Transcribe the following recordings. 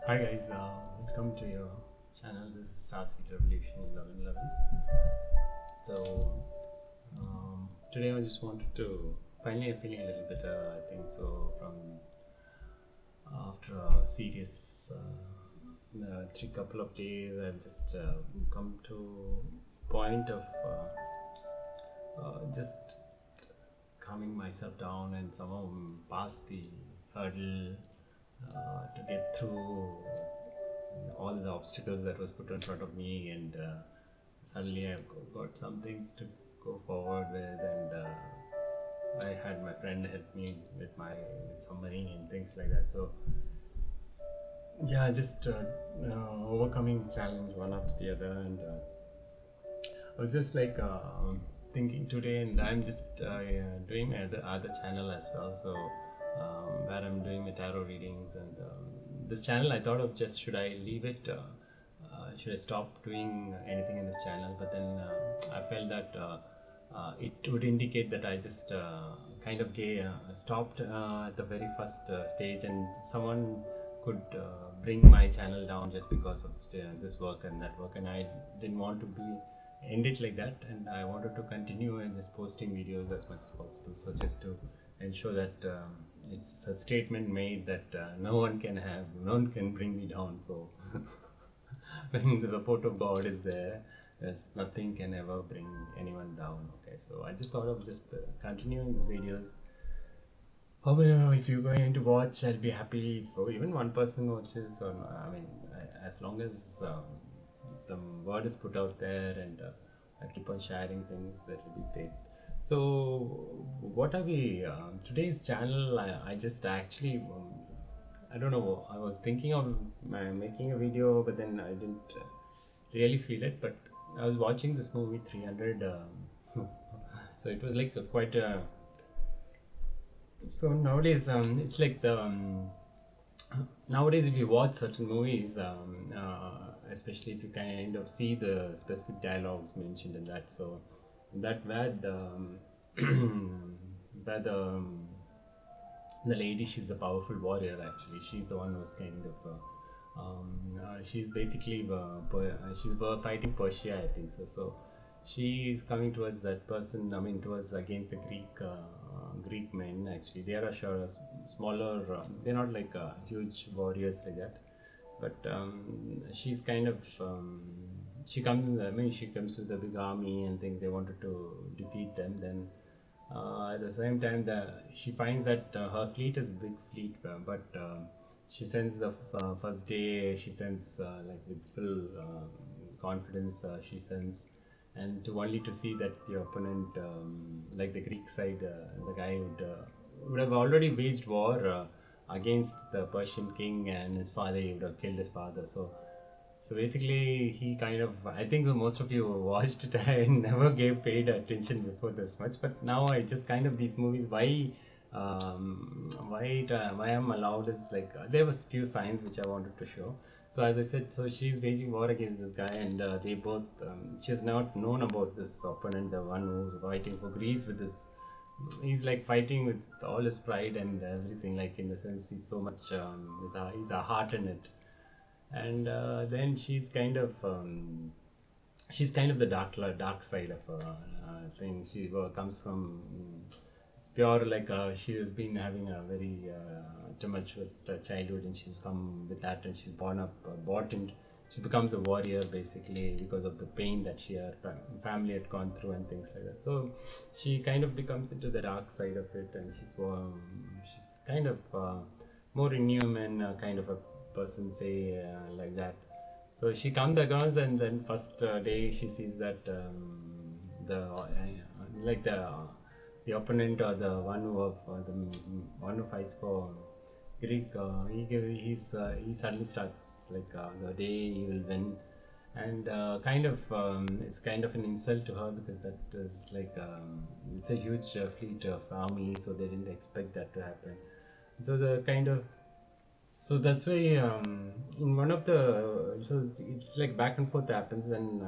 Hi guys, welcome to your channel. This is Starseed Revolution 1111. So today I just wanted to finally I'm feeling a little better. I think so from after a serious three couple of days. I've just come to point of just calming myself down and somehow pass the hurdle to get through all the obstacles that was put in front of me, and suddenly I've got some things to go forward with, and I had my friend help me with some money and things like that. So yeah, just overcoming challenge one after the other, and I was just like thinking today, and I'm just doing my other channel as well. So where I'm doing my tarot readings, and this channel I thought of just should I leave it? Should I stop doing anything in this channel? But then I felt that it would indicate that I just kind of stopped at the very first stage, and someone could bring my channel down just because of this work and that work, and I didn't want to be end it like that, and I wanted to continue and just posting videos as much as possible. So just to ensure that it's a statement made that no one can bring me down. So when the support of God is there, there's nothing can ever bring anyone down. Okay, so I just thought of just continuing these videos. If you're going to watch, I'll be happy if even one person watches, or I mean, as long as the word is put out there, and I keep on sharing things, that will be great. So, what are we? Today's channel, I just actually, I don't know, I was thinking of making a video, but then I didn't really feel it. But I was watching this movie 300, so it was like quite a. So nowadays, it's like the nowadays if you watch certain movies, especially if you kind of see the specific dialogues mentioned in that, so that where where the lady, she's the powerful warrior. Actually, she's the one who's kind of she's basically she's fighting Persia, I think so. So she is coming towards that person. I mean, towards against the Greek men. Actually, they are a smaller. They're not like huge warriors like that. But she's kind of she comes. I mean, she comes with a big army and things. They wanted to defeat them. Then at the same time, she finds that her fleet is a big fleet, but she sends the first day. She sends like with full confidence. She sends, and to only to see that the opponent, like the Greek side, the guy would have already waged war against the Persian king, and his father. He would have killed his father. So basically, he kind of. I think most of you watched it. I never gave paid attention before this much, but now I just kind of these movies. Why I'm allowed is like there was few signs which I wanted to show. So as I said, so she's waging war against this guy, and they both. She's not known about this opponent, the one who's fighting for Greece with this. He's like fighting with all his pride and everything. Like in the sense, he's so much. He's a heart in it, and then she's kind of the dark side of thing. She comes from it's pure like she has been having a very tumultuous childhood, and she's come with that, and she's bought in. She becomes a warrior basically because of the pain that her family had gone through and things like that. So she kind of becomes into the dark side of it, and she's kind of more inhuman kind of a person, say like that. So she comes, and then first day she sees that the like the opponent, or the one one who fights for Greek, he suddenly starts like the day he will win, and it's kind of an insult to her, because that is like it's a huge fleet of army, so they didn't expect that to happen. So the kind of so that's why in one of the so it's like back and forth happens, and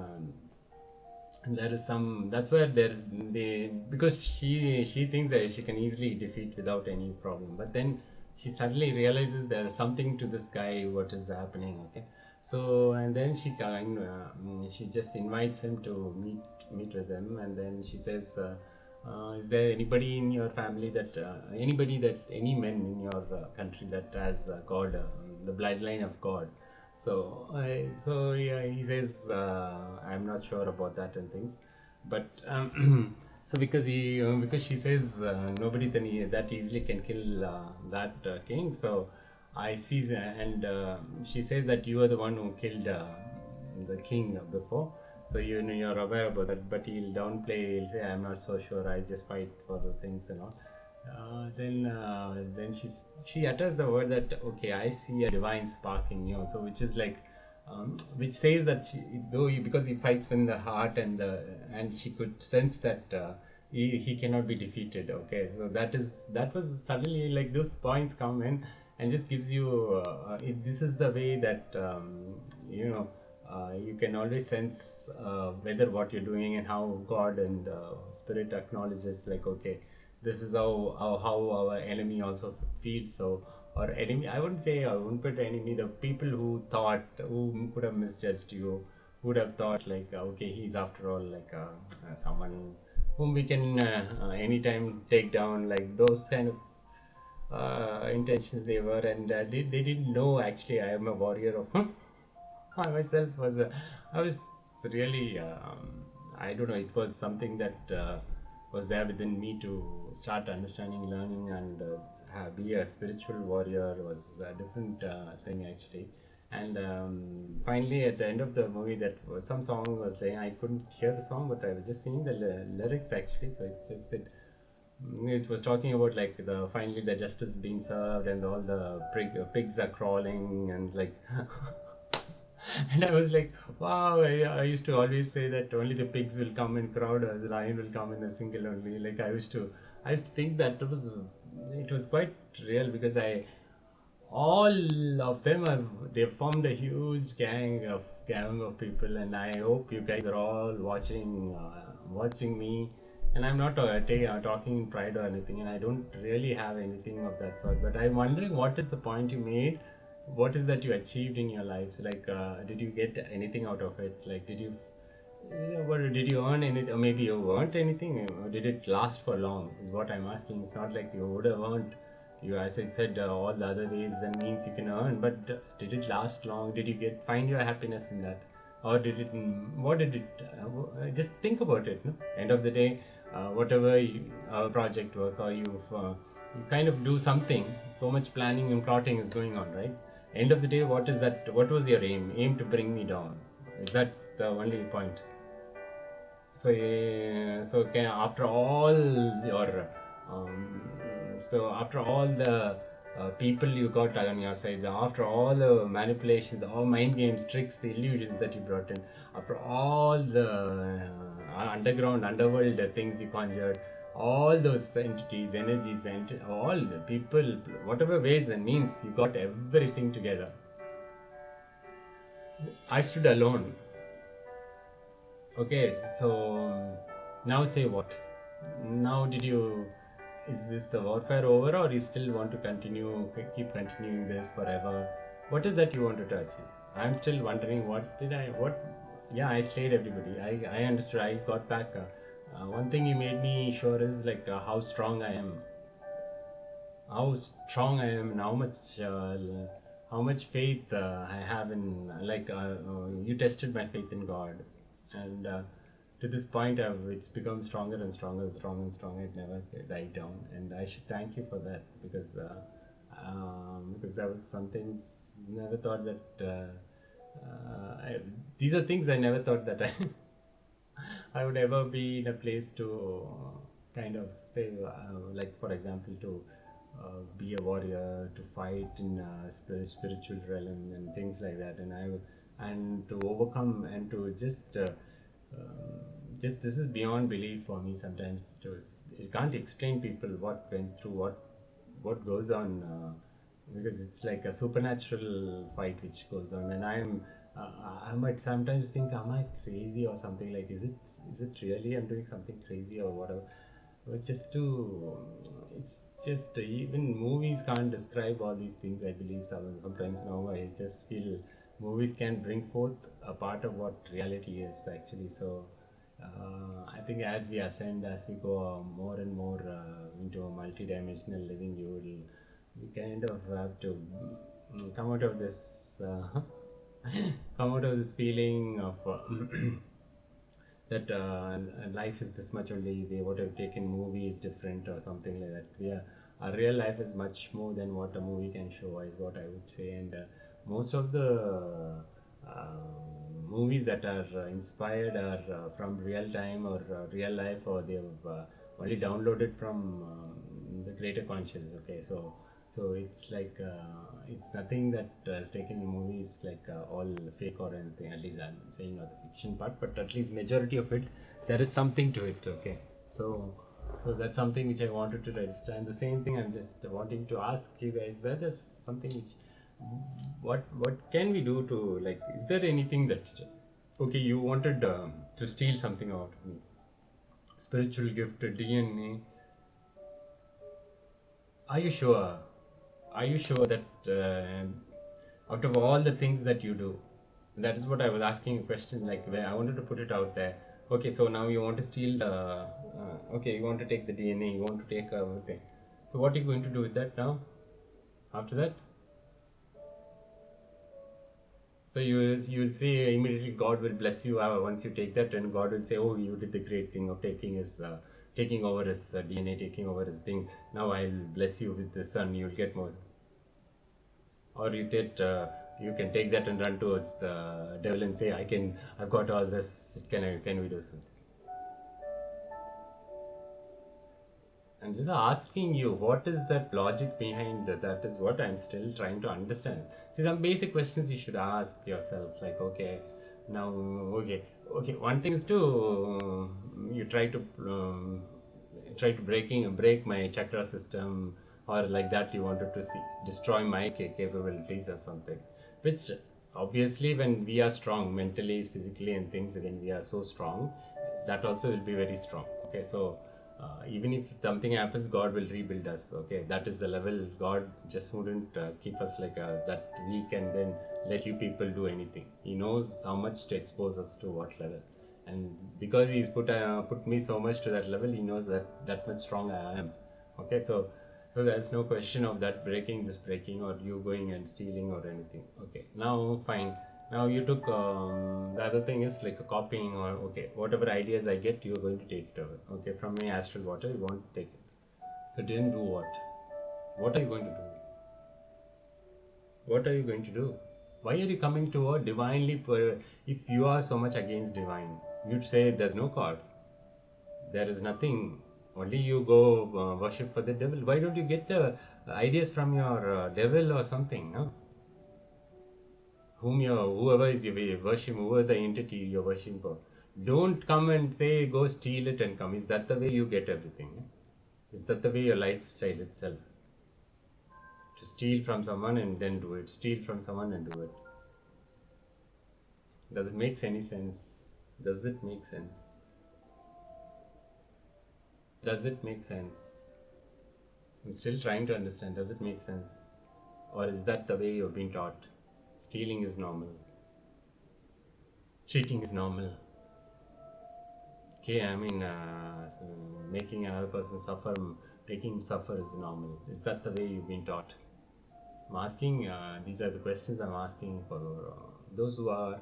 there is some that's where there's they because she thinks that she can easily defeat without any problem, but then she suddenly realizes there's something to this guy, what is happening. Okay, so and then she just invites him to meet with him, and then she says, is there anybody in your family that any men in your country that has God, the bloodline of God? So yeah, he says, I'm not sure about that and things, but so because she says nobody that easily can kill that king. So I see, and she says that you are the one who killed the king before. So you know you're aware about that, but he'll downplay. He'll say, "I'm not so sure. I just fight for the things and all." Then she utters the word that, okay, I see a divine spark in you. So which says that because he fights in the heart, and she could sense that he cannot be defeated. Okay, so that was suddenly like those points come in and just gives you this is the way that you can always sense whether what you're doing and how God and spirit acknowledges, like, okay, this is how our enemy also feels. So, or enemy, I wouldn't say, I wouldn't put enemy, the people who could have misjudged you, would have thought like, okay, he's after all like someone whom we can anytime take down, like those kind of intentions they were. And they didn't know actually I am a warrior of I myself I was really, I don't know, it was something that was there within me to start understanding, learning, and be a spiritual warrior was a different thing actually. And finally, at the end of the movie, that was, some song was there. I couldn't hear the song, but I was just seeing the lyrics actually. So it was talking about like the finally the justice being served, and all the pigs are crawling, and like and I was like, wow, I used to always say that only the pigs will come in crowd, or the lion will come in a single only. Like I used to think that it was quite real, because all of them have they formed a huge gang of people, and I hope you guys are all watching me. And I'm not talking in pride or anything, and I don't really have anything of that sort. But I'm wondering, what is the point you made? What is that you achieved in your life? So, like, did you get anything out of it? Like, what did you earn anything? Or maybe you earned anything? Or did it last for long? Is what I'm asking. It's not like you would have earned. You, as I said, all the other ways and means you can earn, but did it last long? Did you find your happiness in that, or did it? What did it? Just think about it. No? End of the day, whatever project work, or you kind of do something. So much planning and plotting is going on, right? End of the day, what is that? What was your aim? Aim to bring me down. Is that the only point? So can, after all your um, so after all the people you got on your side, after all the manipulations, all mind games, tricks, illusions that you brought in, after all the underground underworld things you conjured, all those entities, energies, and all the people, whatever ways and means, you got everything together. I stood alone. Okay, so now say what? Now, is this the warfare over, or you still want to keep continuing this forever? What is that you wanted to achieve? I'm still wondering, yeah, I slayed everybody. I understood, I got back. One thing you made me sure is like how strong I am, and how much faith I have in, like, you tested my faith in God, and to this point, it's become stronger and stronger, stronger and stronger. It never died down, and I should thank you for that, because that was some things never thought that. These are things I never thought that I would ever be in a place to kind of say, like, for example, to be a warrior, to fight in spiritual realm and things like that, and to overcome, and to just this is beyond belief for me sometimes. You can't explain people what went through, what goes on, because it's like a supernatural fight which goes on, and I might sometimes think, am I crazy or something? Like, is it really I'm doing something crazy or whatever? It's just to, it's just even movies can't describe all these things. I believe sometimes now I just feel movies can bring forth a part of what reality is actually. So I think as we ascend, as we go more and more into a multi-dimensional living, you kind of have to come out of this, come out of this feeling of. That life is this much only. They what have taken movie is different or something like that. Yeah, our real life is much more than what a movie can show, is what I would say. And most of the movies that are inspired are from real time or real life, or they've only downloaded from the greater conscious. Okay, so it's like it's nothing that is taken in movies like all fake or anything. At least I'm saying not the fiction part, but at least majority of it, there is something to it. Okay, so that's something which I wanted to register. And the same thing I'm just wanting to ask you guys, whether something which what can we do to, like, is there anything that, okay, you wanted to steal something out of me, spiritual gift, DNA. Are you sure? Are you sure that out of all the things that you do, that is what I was asking a question, like where I wanted to put it out there. Okay, so now you want to steal the, okay, you want to take the DNA, you want to take everything. So what are you going to do with that now? After that, so you'll say immediately God will bless you once you take that, and God will say, oh, you did the great thing of taking over his DNA, taking over his thing. Now I'll bless you with the son. You'll get more. Or you can take that and run towards the devil and say, I've got all this. Can we do something? I'm just asking you, what is that logic behind that? That is what I'm still trying to understand. See, some basic questions you should ask yourself, like, okay, now, okay. One thing is to you try to break my chakra system, or like that you wanted to see destroy my capabilities or something, which obviously when we are strong mentally, physically, and things, when we are so strong, that also will be very strong. Okay, so even if something happens, God will rebuild us. Okay, that is the level. God just wouldn't keep us like that weak and then let you people do anything. He knows how much to expose us to what level, and because He's put me so much to that level, He knows that much strong I am. Okay, so there's no question of that breaking, or you going and stealing or anything. Okay, now fine. Now you took the other thing is like a copying, or okay, whatever ideas I get, you're going to take it over. Okay, from my astral water, you want to take it. So didn't do what? What are you going to do? What are you going to do? Why are you coming to a divinely? If you are so much against divine, you'd say there's no God. There is nothing. Only you go worship for the devil. Why don't you get the ideas from your devil or something? No? Whoever is you worship, whoever the entity you're worshiping for. Don't come and say go steal it and come. Is that the way you get everything? Is that the way your lifestyle itself? To steal from someone and then do it. Steal from someone and do it. Does it make any sense? Does it make sense? Does it make sense? I'm still trying to understand. Does it make sense? Or is that the way you're being taught? Stealing is normal. Cheating is normal. Okay, I mean, so making another person suffer, making him suffer is normal. Is that the way you've been taught? I'm asking, these are the questions I'm asking for those who are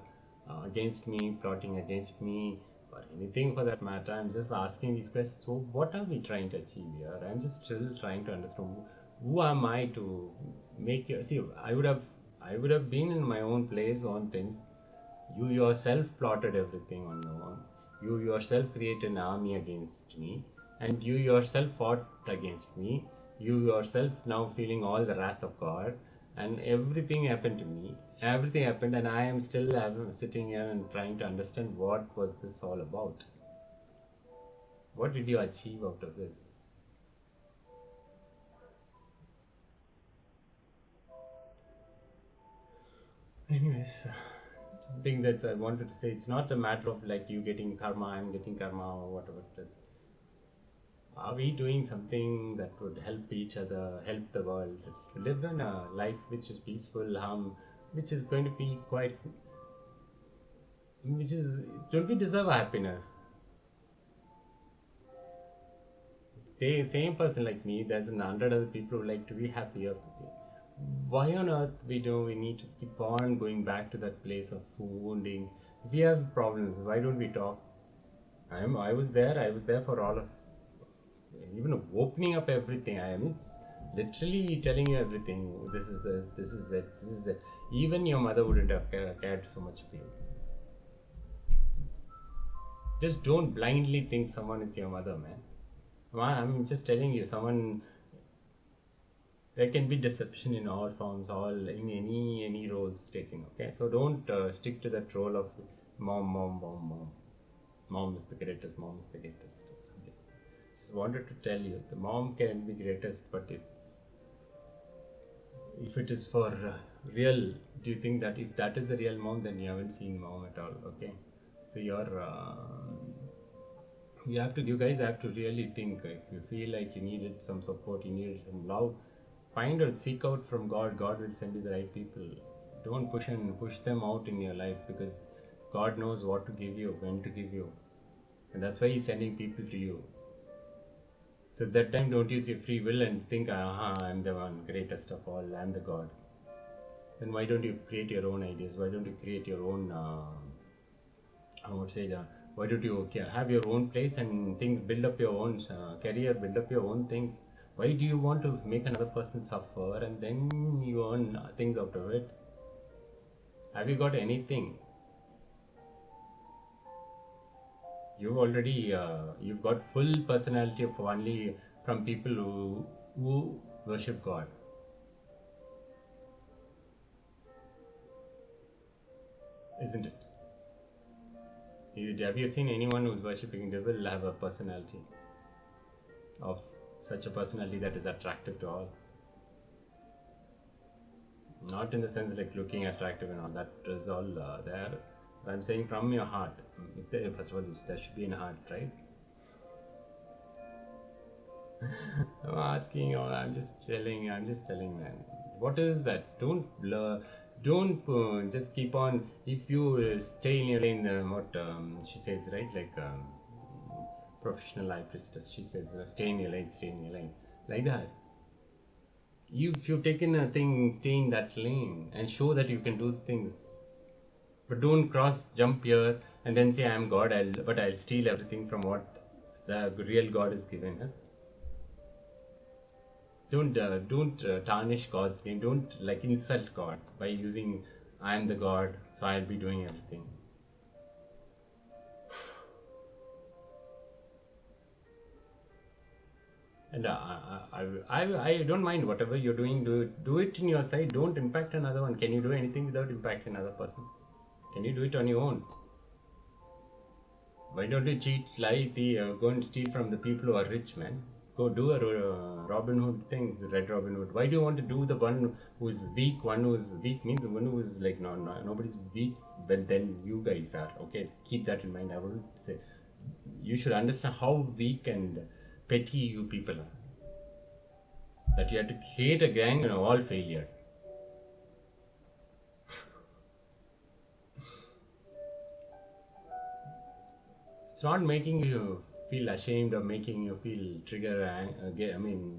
against me, plotting against me, or anything for that matter. I'm just asking these questions. So, what are we trying to achieve here? I'm just still trying to understand who am I to make you see. I would have been in my own place on things. You yourself plotted everything on your own. You yourself created an army against me, and you yourself fought against me. You yourself now feeling all the wrath of God, and everything happened to me. Everything happened, and I am still sitting here and trying to understand what was this all about. What did you achieve out of this? Anyways, something that I wanted to say. It's not a matter of like you getting karma, I'm getting karma, or whatever it is. Are we doing something that would help each other, help the world, to live in a life which is peaceful, which is going to be quite, which is, don't we deserve happiness? Same person like me, there's 100 other people who like to be happier. Why on earth we need to keep on going back to that place of wounding? If we have problems, why don't we talk? I was there for all of, even opening up everything. I am literally telling you everything. This is it, this is it. Even your mother wouldn't have cared so much for you. Just don't blindly think someone is your mother, man. I'm just telling you, someone, there can be deception in all forms, all in any roles taken. Okay, so don't stick to that role of mom. Mom is the greatest. Mom is the greatest. Something. Just wanted to tell you, the mom can be greatest, but if it is for real, do you think that if that is the real mom, then you haven't seen mom at all? Okay, so you guys have to really think. If you feel like you needed some support, you needed some love, find or seek out from God. God will send you the right people. Don't push them out in your life, because God knows what to give you, when to give you, and that's why He's sending people to you. So at that time, don't use your free will and think, I'm the one greatest of all, I'm the God. Then why don't you create your own ideas? Why don't you create your own, I would say, why don't you have your own place and things, build up your own career, build up your own things? Why do you want to make another person suffer and then you earn things out of it? Have you got anything? You've got full personality of only from people who worship God. Isn't it? Have you seen anyone who's worshipping devil have a personality of such a personality that is attractive to all? Not in the sense like looking attractive and all that is all there. I'm saying from your heart. First of all, there should be in heart, right? I'm asking, or I'm just telling, man. What is that? Don't blur. Don't just keep on. If you stay in your lane, what she says, right? Like professional high priestess, she says, stay in your lane, stay in your lane. Like that. If you've taken a thing, stay in that lane and show that you can do things. But don't jump here and then say, I'm God, but I'll steal everything from what the real God is given us. Don't tarnish God's name. Don't like insult God by using I'm the God, so I'll be doing everything. And I don't mind whatever you're doing. Do it in your side. Don't impact another one. Can you do anything without impacting another person? Can you do it on your own? Why don't you cheat, lie, go and steal from the people who are rich, man? Go do a Robin Hood things, Red Robin Hood. Why do you want to do the one who's weak? One who's weak means the one who's like, no, nobody's weak, but then you guys are. Okay, keep that in mind. I wouldn't say. You should understand how weak and petty you people are. That you have to create a gang, all failure. It's not making you feel ashamed or making you feel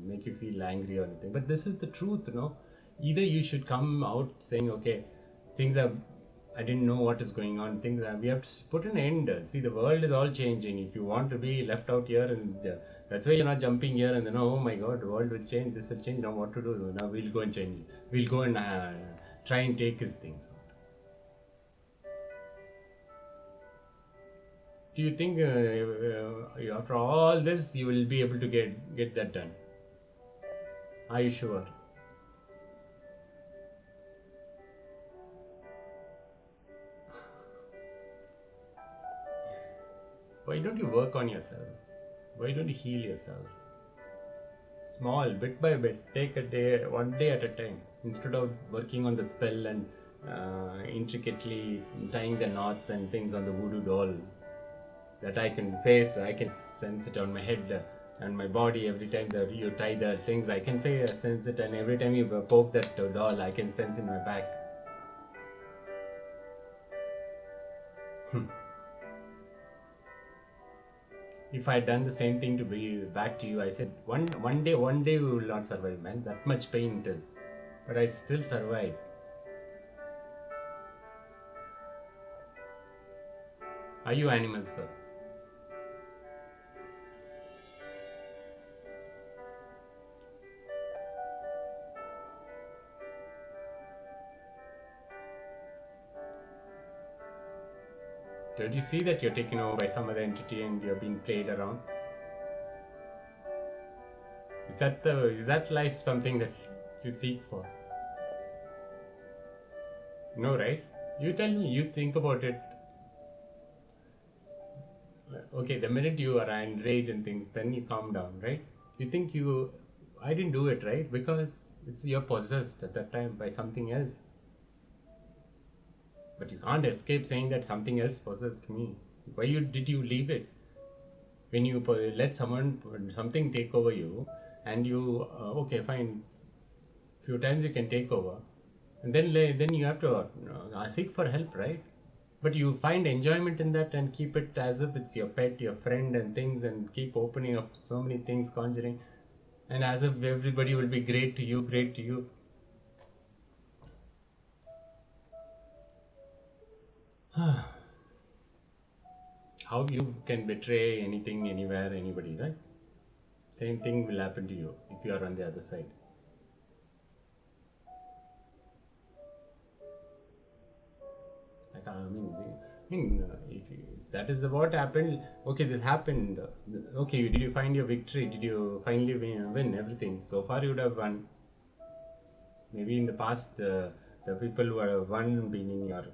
make you feel angry or anything. But this is the truth, Either you should come out saying, okay, I didn't know what is going on. We have to put an end. See, the world is all changing. If you want to be left out here, and that's why you're not jumping here and then, oh my God, the world will change. This will change. Now what to do? Now we'll go and change. We'll go and try and take his things. Do you think after all this you will be able to get that done? Are you sure? Why don't you work on yourself? Why don't you heal yourself? Small, bit by bit, take a day, one day at a time. Instead of working on the spell and intricately tying the knots and things on the voodoo doll that I can face, I can sense it on my head and my body, every time that you tie the things, I can sense it, and every time you poke that doll, I can sense in my back. If I had done the same thing to be back to you, I said one day we will not survive, man. That much pain it is, but I still survive. Are you animals, sir? Don't you see that you're taken over by some other entity and you're being played around? Is that life something that you seek for? No, right? You tell me, you think about it. Okay, the minute you are in rage and things, then you calm down, right? You think I didn't do it, right? Because you're possessed at that time by something else. But you can't escape saying that something else possessed me. Did you leave it? When you let something take over you, and you okay, fine, few times you can take over, and then you have to seek for help, right? But you find enjoyment in that and keep it as if it's your pet, your friend, and things, and keep opening up so many things, conjuring, and as if everybody will be great to you, great to you. How you can betray anything, anywhere, anybody, right? Same thing will happen to you if you are on the other side. Like, if that is what happened, okay, this happened. Okay, did you find your victory? Did you finally win everything? So far, you would have won. Maybe in the past, the people who have won, been in your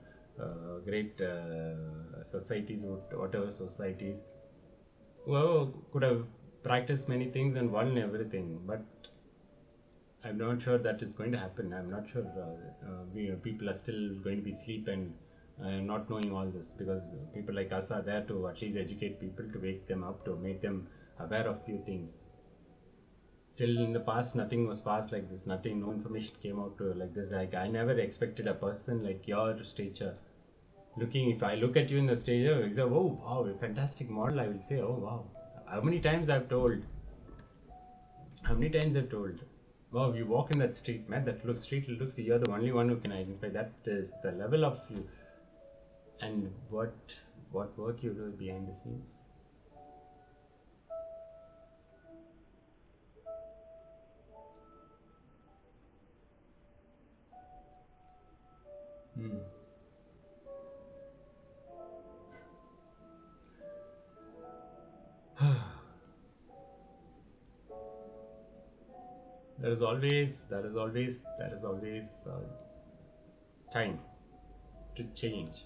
great societies, whatever societies, well, could have practiced many things and won everything. But I'm not sure that is going to happen. I'm not sure people are still going to be asleep and not knowing all this, because people like us are there to at least educate people, to wake them up, to make them aware of few things. Till in the past, nothing was passed like this. Nothing, no information came out like this. Like, I never expected a person like your stature. If I look at you in the stage, it's a, oh wow, a fantastic model. I will say, oh wow. How many times I've told? How many times I've told? Wow, you walk in that street, man. Street looks. You're the only one who can identify. That is the level of you, and what work you do behind the scenes. Hmm. There is always time to change.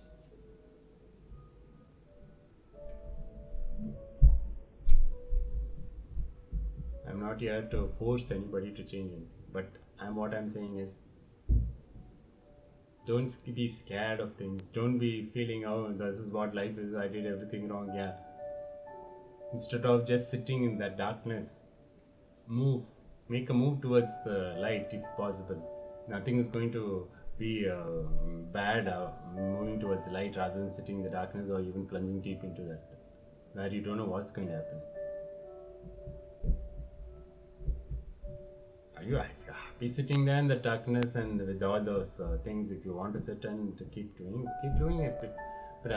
I'm not here to force anybody to change anything, but what I'm saying is, don't be scared of things. Don't be feeling, oh, this is what life is. I did everything wrong. Yeah. Instead of just sitting in that darkness, move. Make a move towards the light if possible. Nothing is going to be bad moving towards the light rather than sitting in the darkness or even plunging deep into that, where you don't know what's going to happen. If you're happy sitting there in the darkness and with all those things, if you want to sit and to keep doing it. But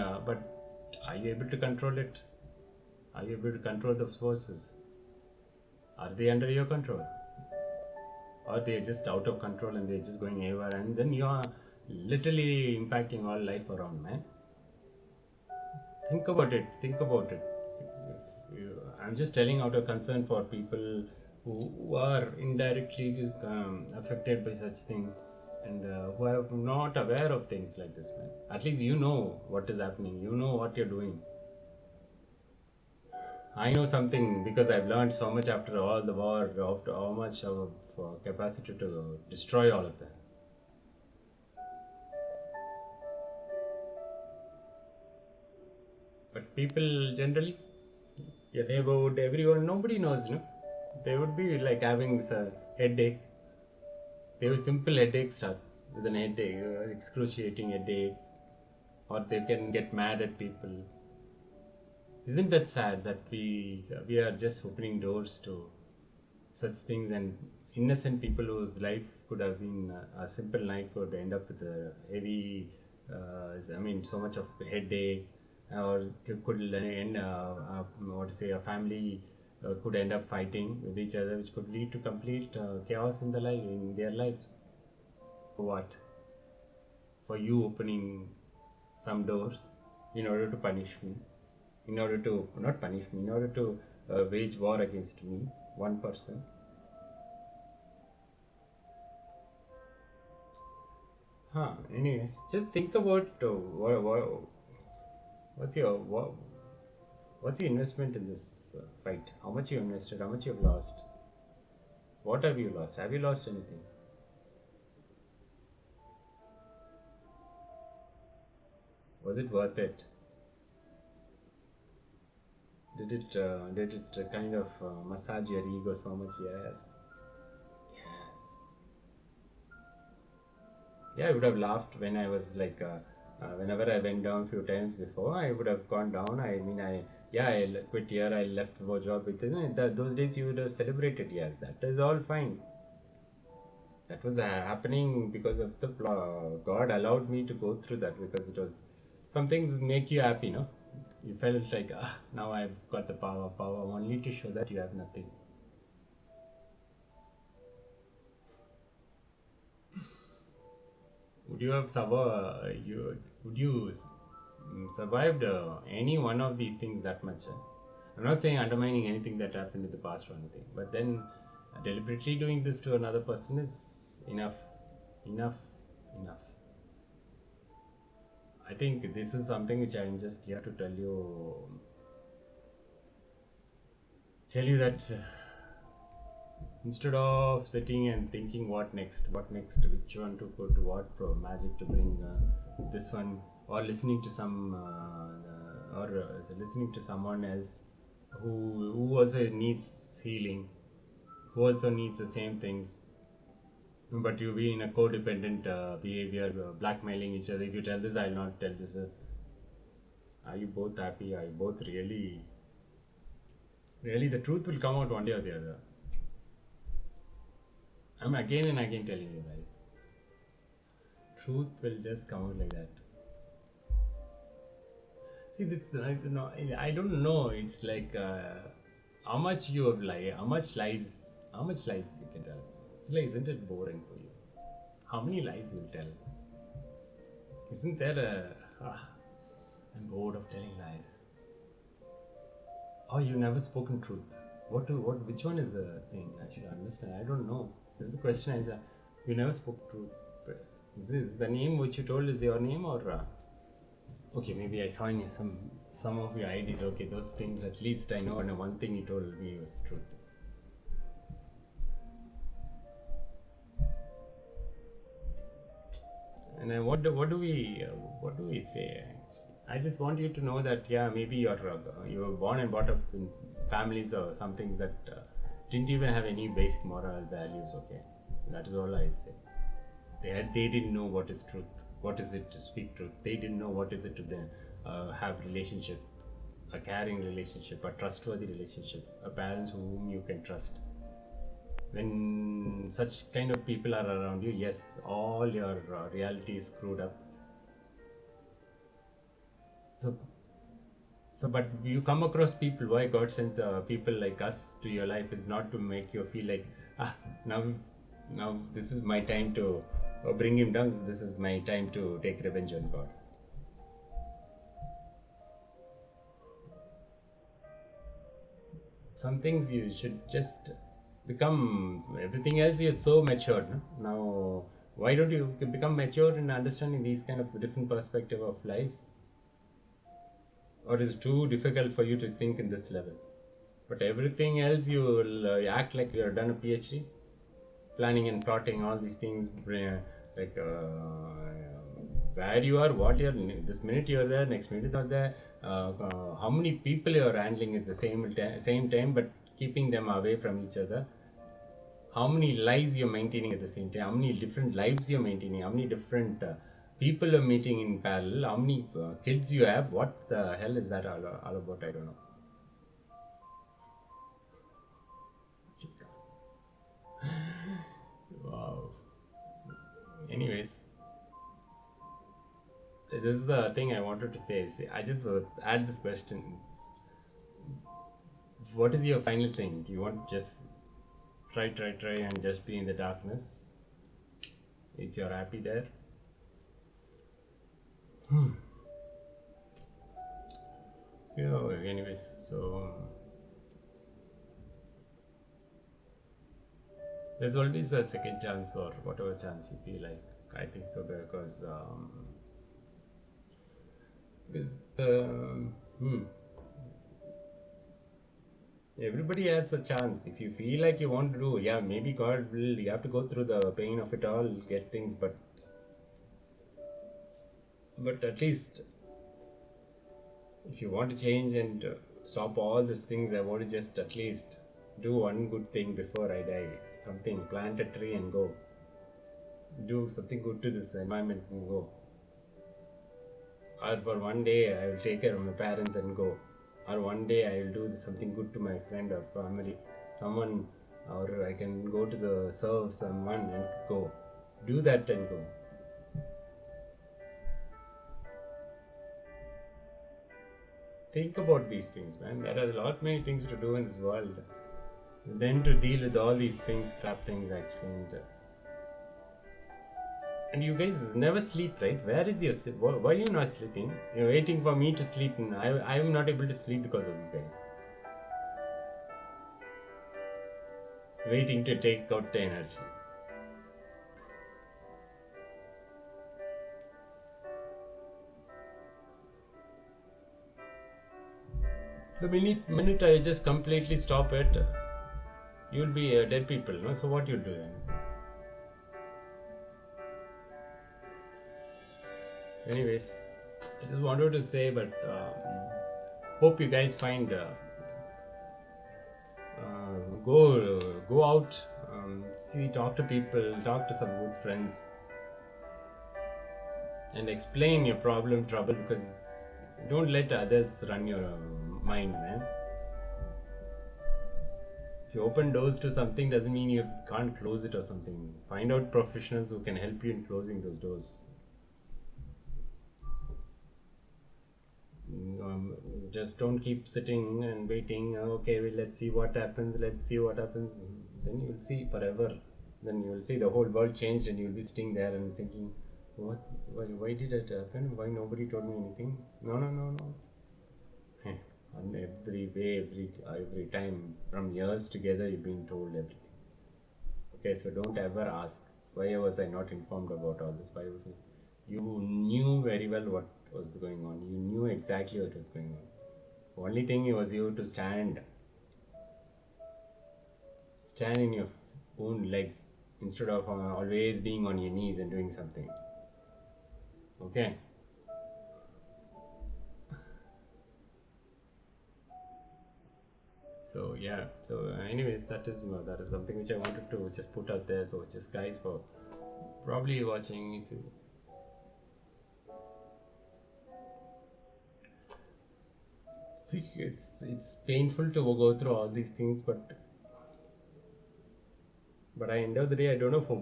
are you able to control it? Are you able to control those forces? Are they under your control? Or they're just out of control and they're just going haywire, and then you are literally impacting all life around, man. Think about it. I'm just telling out of concern for people who are indirectly affected by such things, and who are not aware of things like this, man. At least you know what is happening. You know what you're doing. I know something because I've learned so much after all the war, after how much of capacity to destroy all of that. But people generally, your neighborhood, everyone, nobody knows, no? They would be like having a headache. They have simple headache starts with an headache, excruciating headache, or they can get mad at people. Isn't that sad that we are just opening doors to such things, and innocent people whose life could have been a simple night could end up with a heavy, I mean, so much of headache, or could end, what to say, a family could end up fighting with each other, which could lead to complete chaos in the life in their lives. For what? For you opening some doors in order to punish me, in order to not punish me, in order to wage war against me, one person. Huh. Anyways, just think about what's your what's your investment in this fight? How much you invested? How much you've lost? What have you lost? Have you lost anything? Was it worth it? Did it kind of massage your ego so much? Yes. Yes. Yeah, I would have laughed when I was like, whenever I went down few times before, I would have gone down. I mean, yeah, quit here. I left for job because those days you would have celebrated. Yeah, that is all fine. That was happening because of the God allowed me to go through that because it was some things make you happy, no? You felt like, now I've got the power only to show that you have nothing. Would you have survived? Would you survived any one of these things that much? I'm not saying undermining anything that happened in the past or anything, but then deliberately doing this to another person is enough, enough, enough. I think this is something which I'm just here to tell you that instead of sitting and thinking what next, which one to put, what magic to bring, this one, or listening to some, or listening to someone else who also needs healing, who also needs the same things, but you be in a codependent behavior, blackmailing each other. If you tell this, I'll not tell this. Are you both happy? Are you both really? The truth will come out one day or the other. I'm again and again telling you, right? Truth will just come out like that. See, this, it's not, I don't know. It's like how much you have lied, how much lies you can tell. It's like, isn't it boring for you? How many lies you tell? Isn't there I'm bored of telling lies. Oh, you never spoken truth. Which one is the thing? I should understand. I don't know. This is the question. You never spoke truth. Is this the name which you told is your name, or okay, maybe I saw in some of your IDs. Okay, those things at least I know. And one thing you told me was truth. And what do we say? I just want you to know that, yeah, maybe you were born and brought up in families or some things that didn't even have any basic moral values. Okay, that is all I say. They didn't know what is truth, what is it to speak truth. They didn't know what is it to then have relationship, a caring relationship, a trustworthy relationship, a parents whom you can trust. When such kind of people are around you, yes, all your reality is screwed up. So, but you come across people. Why God sends people like us to your life is not to make you feel like, now, now this is my time to bring him down. This is my time to take revenge on God. Some things you should just become. Everything else you're so matured. No? Now, why don't you become mature in understanding these kind of different perspective of life? Or is it too difficult for you to think in this level? But everything else you will act like you have done a PhD, planning and plotting all these things, like where you are, what you're, this minute you're there, next minute you're there, how many people you're handling at the same time, but keeping them away from each other. How many lives you're maintaining at the same time, how many different lives you're maintaining, how many different people you're meeting in parallel, how many kids you have. What the hell is that all about? I don't know. Wow. Anyways, this is the thing I wanted to say. I just will add this question. What is your final thing? Do you want to just try and just be in the darkness if you're happy there? Anyways, so there's always a second chance or whatever chance you feel like. I think so because everybody has a chance. If you feel like you want to do, yeah, maybe God will. You have to go through the pain of it all, get things, but at least if you want to change and stop all these things, I want to just at least do one good thing before I die. Something, plant a tree and go. Do something good to this environment and go. Or for one day, I will take care of my parents and go. Or one day, I will do something good to my friend or family. Someone, or I can go to the serve someone and go. Do that and go. Think about these things, man. There are a lot many things to do in this world. Then to deal with all these things, crap things actually. And you guys never sleep, right? Where is your sleep? Why are you not sleeping? You're waiting for me to sleep, and I'm not able to sleep because of you guys. Waiting to take out the energy. The minute I just completely stop it, you'll be dead people, no? So what you'll do then? Anyways, I just wanted to say, but hope you guys find go out, see, talk to people, talk to some good friends, and explain your trouble, because don't let others run your mind, man. If you open doors to something, doesn't mean you can't close it or something. Find out professionals who can help you in closing those doors. Just don't keep sitting and waiting. Okay, well, let's see what happens. Then you'll see forever. Then you'll see the whole world changed, and you'll be sitting there and thinking, what? Why did it happen? Why nobody told me anything? No. And every time from years together, you've been told everything. Okay, so don't ever ask, why was I not informed about all this? Why was I? You knew very well what was going on. You knew exactly what was going on. Only thing was you to stand in your own legs instead of always being on your knees and doing something. Okay. So yeah. So anyways, that is something which I wanted to just put out there. So just guys, for probably watching, if you see, it's painful to go through all these things, but at the end of the day, I don't know for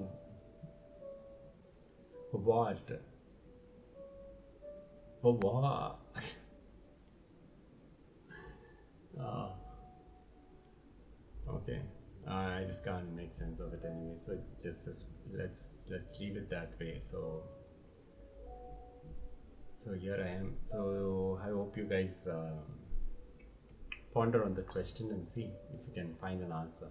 what. For what? Okay. I just can't make sense of it anyway. So it's just let's leave it that way. So here I am. So I hope you guys ponder on the question and see if you can find an answer.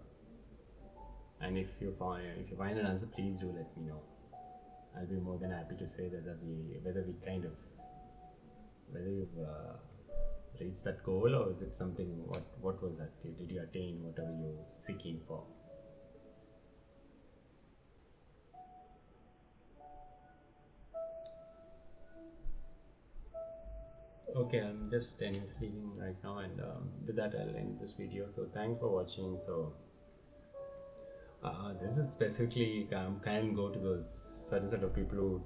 And if you find an answer, please do let me know. I'll be more than happy to say whether you've reached that goal, or is it something, what was that? Did you attain whatever you were seeking for? Okay, I'm just sleeping right now, and with that, I'll end this video. So, thanks for watching. So, this is specifically can go to those certain set of people who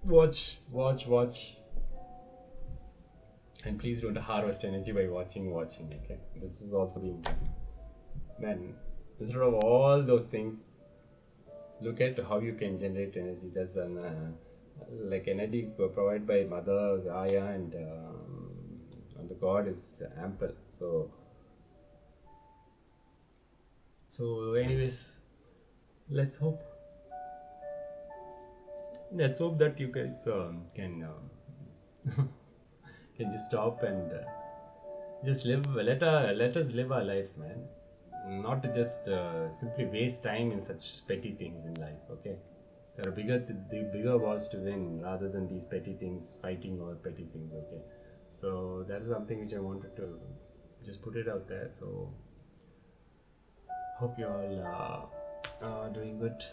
watch, and please don't harvest energy by watching. Okay, this is also being done. Then, instead of all those things, look at how you can generate energy. There's an like energy provided by Mother Gaia and the God is ample. So anyways, let's hope that you guys can just stop and just live. Let us live our life, man. Not to just simply waste time in such petty things in life. Okay, there are the bigger wars to win rather than these petty things, fighting over petty things. Okay, so that is something which I wanted to just put it out there. So hope you all are doing good.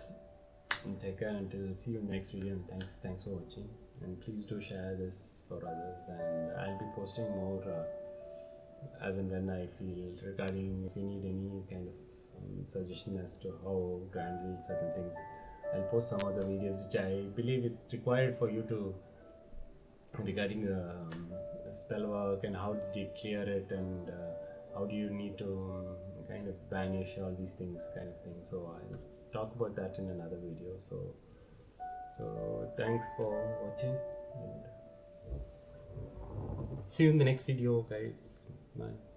And take care until see you in the next video, and thanks for watching, and please do share this for others, and I'll be posting more as and when I feel regarding if you need any kind of suggestion as to how to handle certain things. I'll post some other videos which I believe it's required for you to regarding spell work and how did you clear it, and how do you need to kind of banish all these things kind of thing. So I'll talk about that in another video. So thanks for watching, and see you in the next video, guys. Bye.